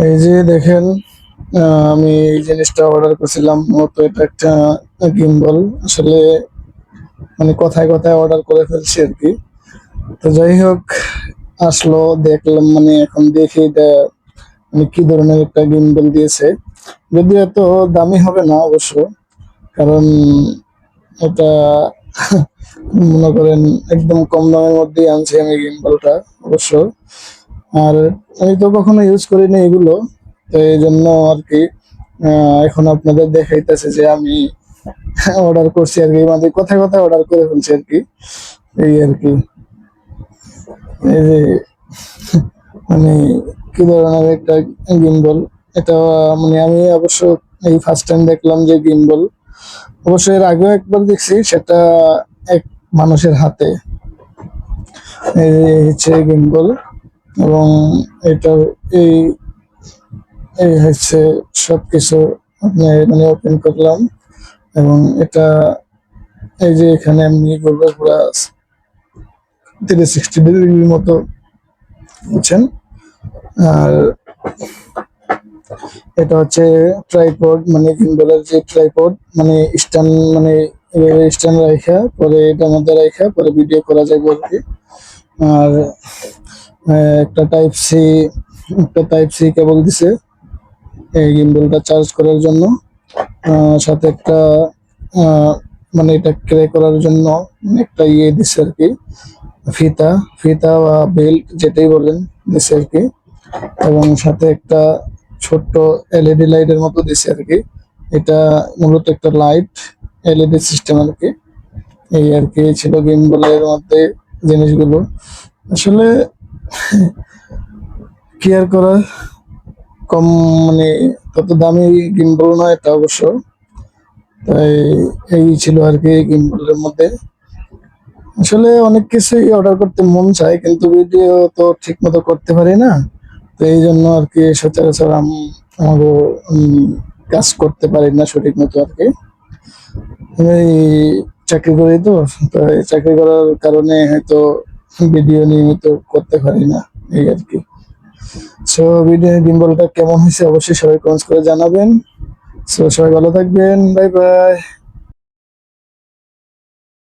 এই যে দেখেন, আমি এই জিনিসটা অর্ডার করছিলাম, মূলত এটা একটা গিম্বল। আসলে মানে কথায় কথায় অর্ডার করে ফেলছি আর কি। তো যাই হোক, আসলো, দেখলাম, মানে এখন দেখি এটা মানে কি ধরনের একটা গিম্বল দিয়েছে। যদিও এত দামি হবে না অবশ্য, কারণ এটা মনে করেন একদম কম দামের মধ্যেই আনছি আমি গিম্বলটা অবশ্য। আর আমি তো কখনো ইউজ করিনি এগুলো, তো এই জন্য আর কি এখন আপনাদের দেখাইতেছে যে আমি অর্ডার করছি আর কি, মানে কথায় কথায় অর্ডার করে ফেলছি আর কি, এই আর কি। এই যে মানে কি ধরনের একটা গিম্বল এটা, মানে আমি অবশ্য এই ফার্স্ট টাইম দেখলাম যে গিম্বল। অবশ্য এর আগেও একবার দেখছি, সেটা এক মানুষের হাতে। এই হচ্ছে গিম্বল, এবং এটা এই এই হচ্ছে সবকিছু আপনি মানে ওপেন করলাম, এবং এটা এই যে এখানে এমনি করবো পুরা 360 ডিগ্রির মতো, বুঝছেন। আর এটা হচ্ছে ট্রাইপড, মানে গিম্বলের যে ট্রাইপড, মানে স্ট্যান্ড, মানে স্ট্যান্ড রাখা পরে এটার মধ্যে রাখা পরে ভিডিও করা যায় বলতে। আর একটা টাইপ সি কেবল দিছে এই গিম্বলটা চার্জ করার জন্য। সাথে একটা আহ, মানে এটা ক্রে করার জন্য একটা ইয়ে দিছে আর কি, ফিতা ফিতা বা বেল্ট যেটাই বলেন, দিছে আর কি। এবং সাথে একটা ছোট্ট এলইডি লাইটের মতো দিছে আর কি। এটা মূলত একটা লাইট, এলইডি সিস্টেম আর কি। এই আর কি ছিল গিম্বলের মধ্যে জিনিসগুলো। আসলে কি আর করা, কম মানে তত দামি গিম্বল না এটা অবশ্য। তাই এই ছিল আর কি গিম্বলের মধ্যে। আসলে অনেক কিছুই অর্ডার করতে মন চায়, কিন্তু ভিডিও তো ঠিক মতো করতে পারি না। তো এই জন্য আর কি সচরাচর আমাকে কাজ করতে পারি না সঠিক মতো আর কি। আমি চাকরি করি, তো তো এই চাকরি করার কারণে হয়তো ভিডিও নিয়মিত করতে পারি না, এই আর কি। সো ভিডিও গিম্বলটা কেমন হয়েছে অবশ্যই সবাই কমেন্টস করে জানাবেন। সো সবাই ভালো থাকবেন, বাই বাই।